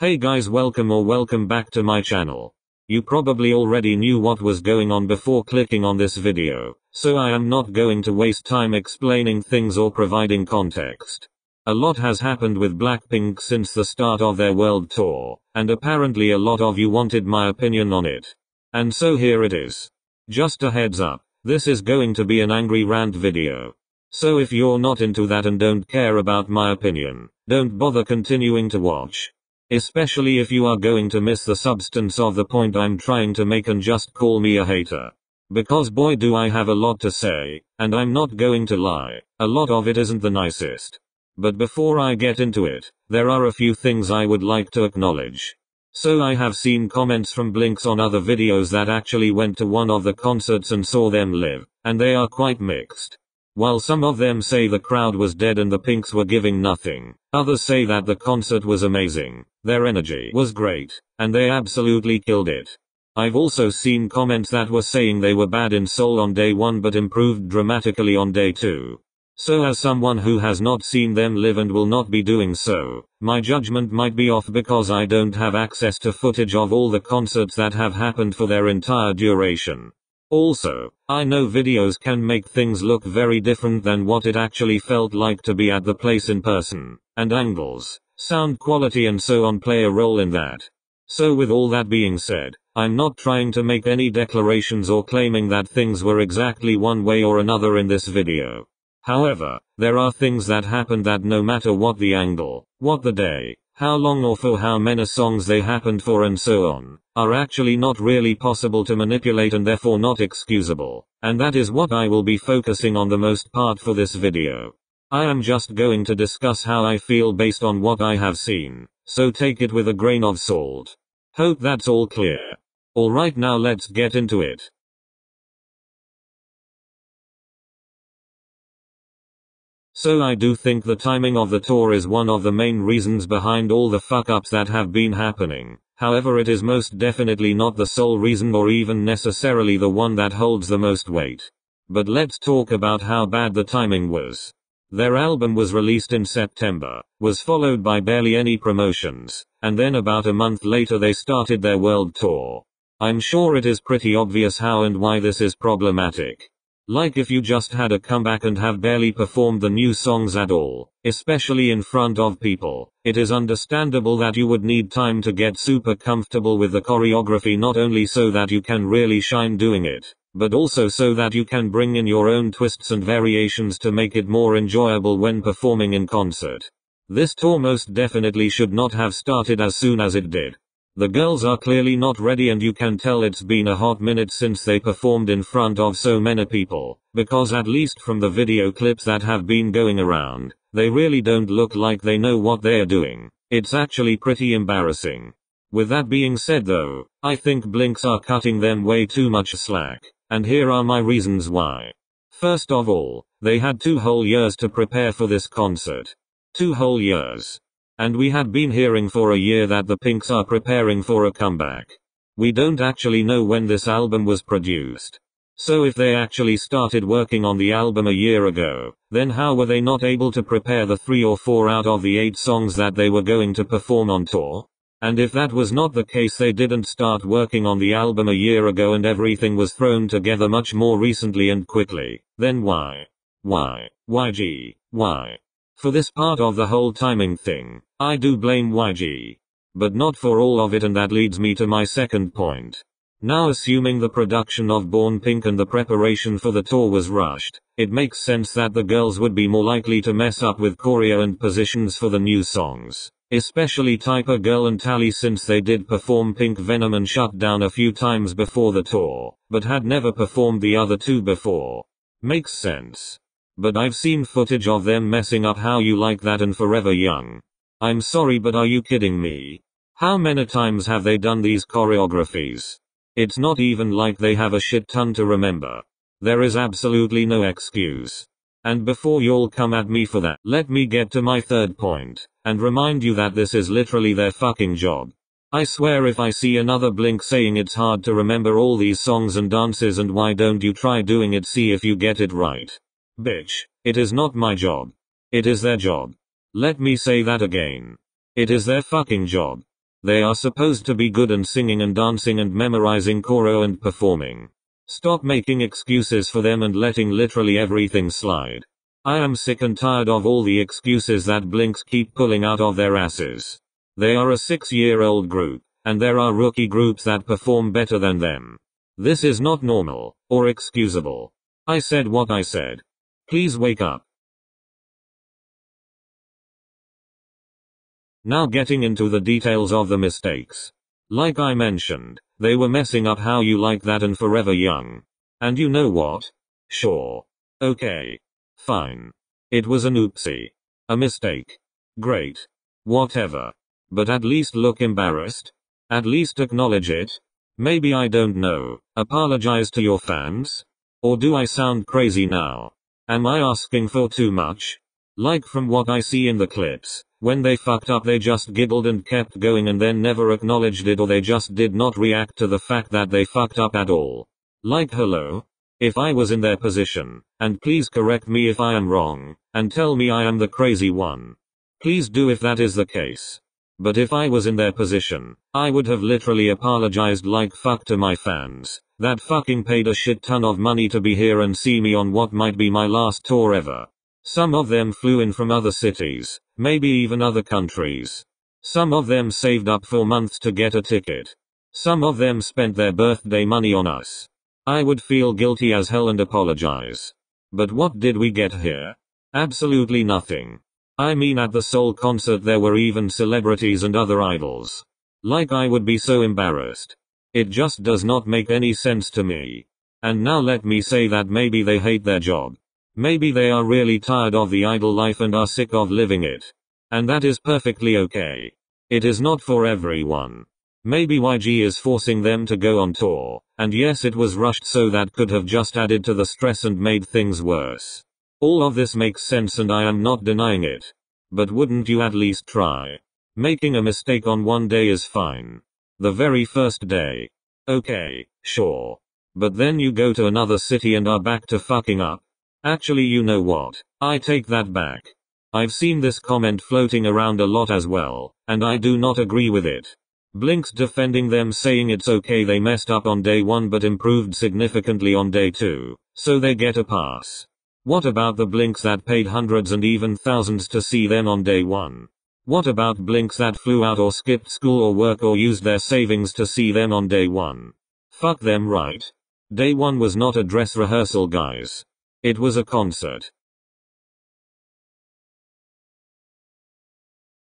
Hey guys, welcome back to my channel. You probably already knew what was going on before clicking on this video, so I am not going to waste time explaining things or providing context. A lot has happened with Blackpink since the start of their world tour, and apparently a lot of you wanted my opinion on it. And so here it is. Just a heads up, this is going to be an angry rant video. So if you're not into that and don't care about my opinion, don't bother continuing to watch. Especially if you are going to miss the substance of the point I'm trying to make and just call me a hater. Because boy do I have a lot to say, and I'm not going to lie, a lot of it isn't the nicest. But before I get into it, there are a few things I would like to acknowledge. So I have seen comments from Blinks on other videos that actually went to one of the concerts and saw them live, and they are quite mixed. While some of them say the crowd was dead and the Pinks were giving nothing, others say that the concert was amazing, their energy was great, and they absolutely killed it. I've also seen comments that were saying they were bad in Seoul on day 1 but improved dramatically on day 2. So as someone who has not seen them live and will not be doing so, my judgment might be off because I don't have access to footage of all the concerts that have happened for their entire duration. Also, I know videos can make things look very different than what it actually felt like to be at the place in person, and angles, sound quality and so on play a role in that. So with all that being said, I'm not trying to make any declarations or claiming that things were exactly one way or another in this video. However, there are things that happened that no matter what the angle, what the day, how long or for how many songs they happened for and so on, are actually not really possible to manipulate and therefore not excusable, and that is what I will be focusing on the most part for this video. I am just going to discuss how I feel based on what I have seen, so take it with a grain of salt. Hope that's all clear. Alright, now let's get into it. So I do think the timing of the tour is one of the main reasons behind all the fuck-ups that have been happening. However, it is most definitely not the sole reason or even necessarily the one that holds the most weight. But let's talk about how bad the timing was. Their album was released in September, was followed by barely any promotions, and then about a month later they started their world tour. I'm sure it is pretty obvious how and why this is problematic. Like if you just had a comeback and have barely performed the new songs at all, especially in front of people, it is understandable that you would need time to get super comfortable with the choreography, not only so that you can really shine doing it, but also so that you can bring in your own twists and variations to make it more enjoyable when performing in concert. This tour most definitely should not have started as soon as it did. The girls are clearly not ready and you can tell it's been a hot minute since they performed in front of so many people, because at least from the video clips that have been going around, they really don't look like they know what they're doing. It's actually pretty embarrassing. With that being said though, I think Blinks are cutting them way too much slack, and here are my reasons why. First of all, they had 2 whole years to prepare for this concert. 2 whole years. And we had been hearing for a year that the Pinks are preparing for a comeback. We don't actually know when this album was produced. So if they actually started working on the album a year ago, then how were they not able to prepare the 3 or 4 out of the 8 songs that they were going to perform on tour? And if that was not the case, they didn't start working on the album a year ago and everything was thrown together much more recently and quickly, then why? Why? For this part of the whole timing thing, I do blame YG. But not for all of it, and that leads me to my second point. Now, assuming the production of Born Pink and the preparation for the tour was rushed, it makes sense that the girls would be more likely to mess up with choreo and positions for the new songs. Especially Typer Girl and Tally, since they did perform Pink Venom and Shut Down a few times before the tour, but had never performed the other 2 before. Makes sense. But I've seen footage of them messing up How You Like That and Forever Young. I'm sorry, but are you kidding me? How many times have they done these choreographies? It's not even like they have a shit ton to remember. There is absolutely no excuse. And before y'all come at me for that, let me get to my third point, and remind you that this is literally their fucking job. I swear if I see another Blink saying it's hard to remember all these songs and dances and why don't you try doing it, see if you get it right. Bitch, it is not my job. It is their job. Let me say that again. It is their fucking job. They are supposed to be good and singing and dancing and memorizing choreo and performing. Stop making excuses for them and letting literally everything slide. I am sick and tired of all the excuses that Blinks keep pulling out of their asses. They are a 6-year-old group, and there are rookie groups that perform better than them. This is not normal, or excusable. I said what I said. Please wake up. Now getting into the details of the mistakes. Like I mentioned, they were messing up How You Like That and Forever Young. And you know what? Sure. Okay. Fine. It was an oopsie. A mistake. Great. Whatever. But at least look embarrassed. At least acknowledge it. Maybe I don't know. Apologize to your fans? Or do I sound crazy now? Am I asking for too much? Like from what I see in the clips, when they fucked up they just giggled and kept going and then never acknowledged it, or they just did not react to the fact that they fucked up at all. Like hello? If I was in their position, and please correct me if I am wrong, and tell me I am the crazy one. Please do if that is the case. But if I was in their position, I would have literally apologized like fuck to my fans, that fucking paid a shit ton of money to be here and see me on what might be my last tour ever. Some of them flew in from other cities, maybe even other countries. Some of them saved up for months to get a ticket. Some of them spent their birthday money on us. I would feel guilty as hell and apologize. But what did we get here? Absolutely nothing. I mean, at the Soul concert there were even celebrities and other idols. Like I would be so embarrassed. It just does not make any sense to me. And now let me say that maybe they hate their job. Maybe they are really tired of the idol life and are sick of living it. And that is perfectly okay. It is not for everyone. Maybe YG is forcing them to go on tour, and yes, it was rushed, so that could have just added to the stress and made things worse. All of this makes sense and I am not denying it. But wouldn't you at least try? Making a mistake on one day is fine. The very first day. Okay, sure. But then you go to another city and are back to fucking up. Actually, you know what? I take that back. I've seen this comment floating around a lot as well, and I do not agree with it. Blinks defending them, saying it's okay they messed up on day 1 but improved significantly on day 2, so they get a pass. What about the Blinks that paid hundreds and even thousands to see them on day 1? What about Blinks that flew out or skipped school or work or used their savings to see them on day 1? Fuck them, right? Day 1 was not a dress rehearsal, guys. It was a concert.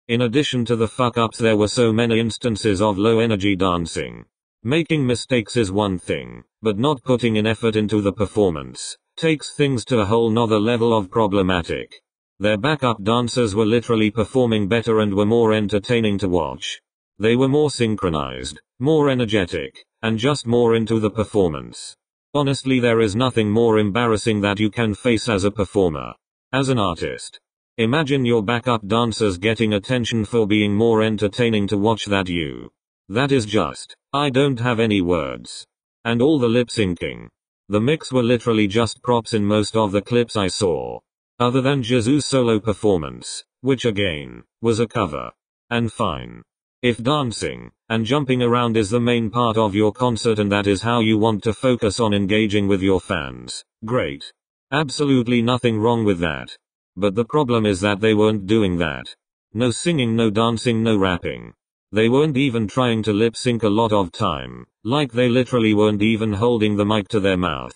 In addition to the fuck-ups, there were so many instances of low-energy dancing. Making mistakes is one thing, but not putting in effort into the performance takes things to a whole nother level of problematic. Their backup dancers were literally performing better and were more entertaining to watch. They were more synchronized, more energetic, and just more into the performance. Honestly, there is nothing more embarrassing that you can face as a performer. As an artist. Imagine your backup dancers getting attention for being more entertaining to watch than you. That is just, I don't have any words. And all the lip syncing. The mix were literally just props in most of the clips I saw. Other than Jisoo's solo performance, which again, was a cover. And fine. If dancing and jumping around is the main part of your concert and that is how you want to focus on engaging with your fans, great. Absolutely nothing wrong with that. But the problem is that they weren't doing that. No singing, no dancing, no rapping. They weren't even trying to lip sync a lot of time, like they literally weren't even holding the mic to their mouth.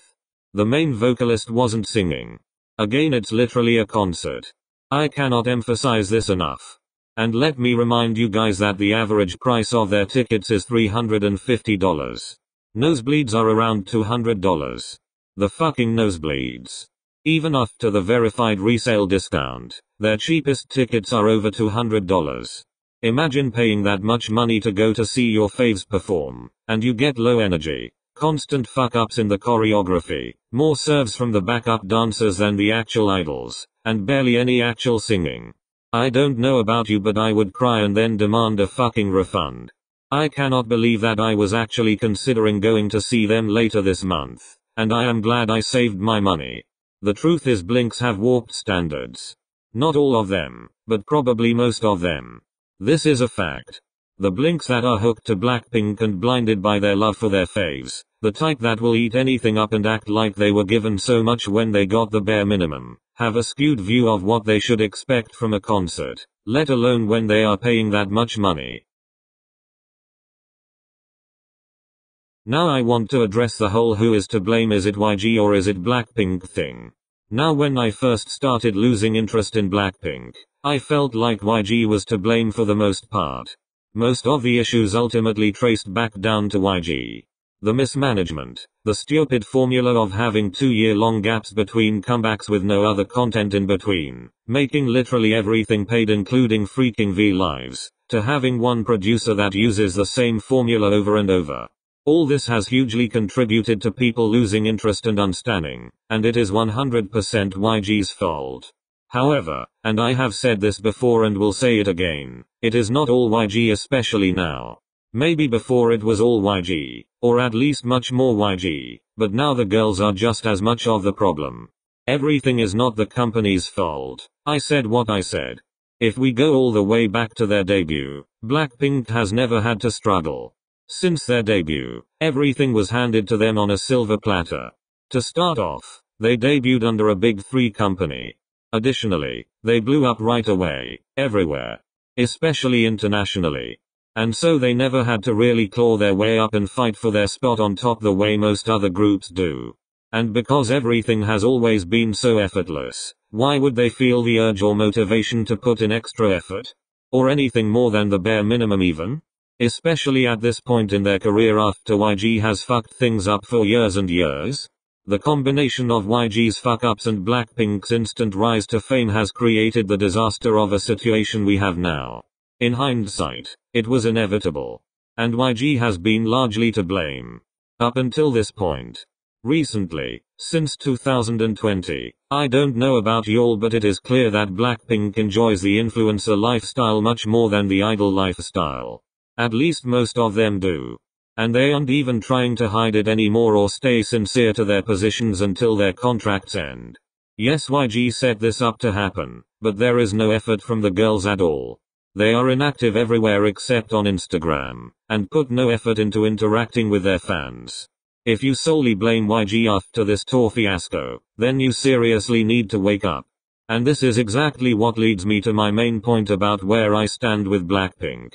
The main vocalist wasn't singing. Again, it's literally a concert. I cannot emphasize this enough. And let me remind you guys that the average price of their tickets is $350. Nosebleeds are around $200. The fucking nosebleeds. Even after the verified resale discount, their cheapest tickets are over $200. Imagine paying that much money to go to see your faves perform, and you get low energy, constant fuck-ups in the choreography, more serves from the backup dancers than the actual idols, and barely any actual singing. I don't know about you, but I would cry and then demand a fucking refund. I cannot believe that I was actually considering going to see them later this month, and I am glad I saved my money. The truth is, Blinks have warped standards. Not all of them, but probably most of them. This is a fact. The blinks that are hooked to Blackpink and blinded by their love for their faves. The type that will eat anything up and act like they were given so much when they got the bare minimum. Have a skewed view of what they should expect from a concert, let alone when they are paying that much money. Now I want to address the whole who is to blame, is it YG or is it Blackpink thing. Now when I first started losing interest in Blackpink, I felt like YG was to blame for the most part. Most of the issues ultimately traced back down to YG. The mismanagement, the stupid formula of having 2-year-long gaps between comebacks with no other content in between, making literally everything paid including freaking V lives, to having one producer that uses the same formula over and over. All this has hugely contributed to people losing interest and unstanding, and it is 100% YG's fault. However, and I have said this before and will say it again, it is not all YG, especially now. Maybe before it was all YG, or at least much more YG, but now the girls are just as much of the problem. Everything is not the company's fault. I said what I said. If we go all the way back to their debut, Blackpink has never had to struggle. Since their debut, everything was handed to them on a silver platter. To start off, they debuted under a big 3 company. Additionally, they blew up right away, everywhere. Especially internationally. And so they never had to really claw their way up and fight for their spot on top the way most other groups do. And because everything has always been so effortless, why would they feel the urge or motivation to put in extra effort? Or anything more than the bare minimum even? Especially at this point in their career after YG has fucked things up for years and years? The combination of YG's fuck-ups and Blackpink's instant rise to fame has created the disaster of a situation we have now. In hindsight, it was inevitable. And YG has been largely to blame. Up until this point. Recently, since 2020, I don't know about y'all, but it is clear that Blackpink enjoys the influencer lifestyle much more than the idol lifestyle. At least most of them do. And they aren't even trying to hide it anymore or stay sincere to their positions until their contracts end. Yes, YG set this up to happen, but there is no effort from the girls at all. They are inactive everywhere except on Instagram, and put no effort into interacting with their fans. If you solely blame YG after this tour fiasco, then you seriously need to wake up. And this is exactly what leads me to my main point about where I stand with Blackpink.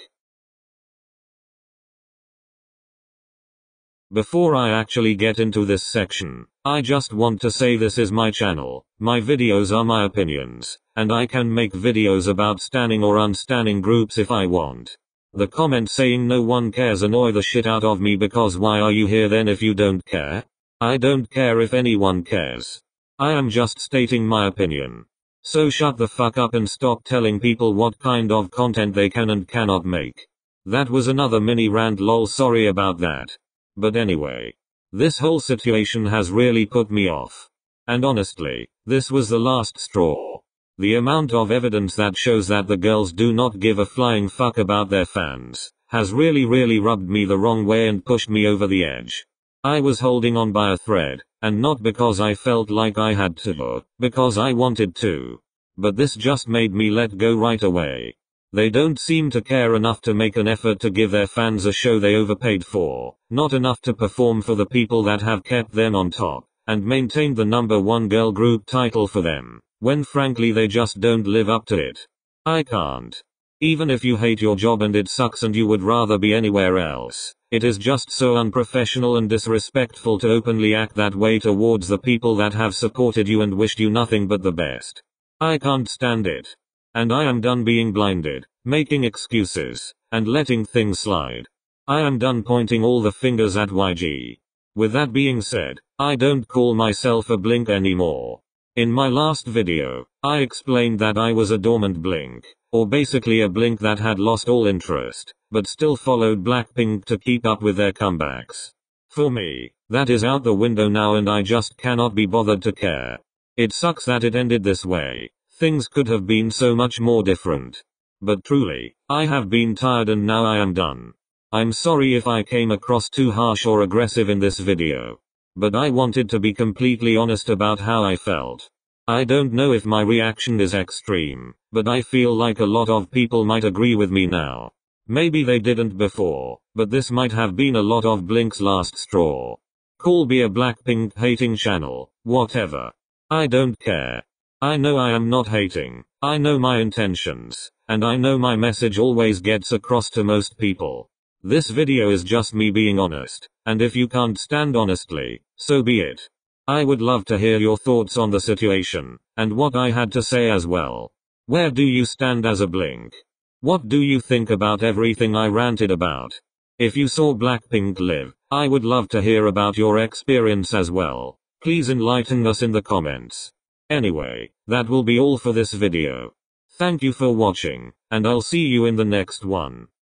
Before I actually get into this section, I just want to say this is my channel, my videos are my opinions, and I can make videos about standing or unstanding groups if I want. The comment saying no one cares annoy the shit out of me, because why are you here then if you don't care? I don't care if anyone cares. I am just stating my opinion. So shut the fuck up and stop telling people what kind of content they can and cannot make. That was another mini rant, lol, sorry about that. But anyway, this whole situation has really put me off. And honestly, this was the last straw. The amount of evidence that shows that the girls do not give a flying fuck about their fans has really rubbed me the wrong way and pushed me over the edge. I was holding on by a thread, and not because I felt like I had to, because I wanted to. But this just made me let go right away. They don't seem to care enough to make an effort to give their fans a show they overpaid for, not enough to perform for the people that have kept them on top, and maintained the #1 girl group title for them, when frankly they just don't live up to it. I can't. Even if you hate your job and it sucks and you would rather be anywhere else, it is just so unprofessional and disrespectful to openly act that way towards the people that have supported you and wished you nothing but the best. I can't stand it. And I am done being blinded, making excuses, and letting things slide. I am done pointing all the fingers at YG. With that being said, I don't call myself a blink anymore. In my last video, I explained that I was a dormant blink, or basically a blink that had lost all interest, but still followed Blackpink to keep up with their comebacks. For me, that is out the window now and I just cannot be bothered to care. It sucks that it ended this way. Things could have been so much more different. But truly, I have been tired and now I am done. I'm sorry if I came across too harsh or aggressive in this video. But I wanted to be completely honest about how I felt. I don't know if my reaction is extreme, but I feel like a lot of people might agree with me now. Maybe they didn't before, but this might have been a lot of Blink's last straw. Call be a Blackpink hating channel, whatever. I don't care. I know I am not hating. I know my intentions, and I know my message always gets across to most people. This video is just me being honest, and if you can't stand honestly, so be it. I would love to hear your thoughts on the situation, and what I had to say as well. Where do you stand as a Blink? What do you think about everything I ranted about? If you saw Blackpink live, I would love to hear about your experience as well. Please enlighten us in the comments. Anyway, that will be all for this video. Thank you for watching, and I'll see you in the next one.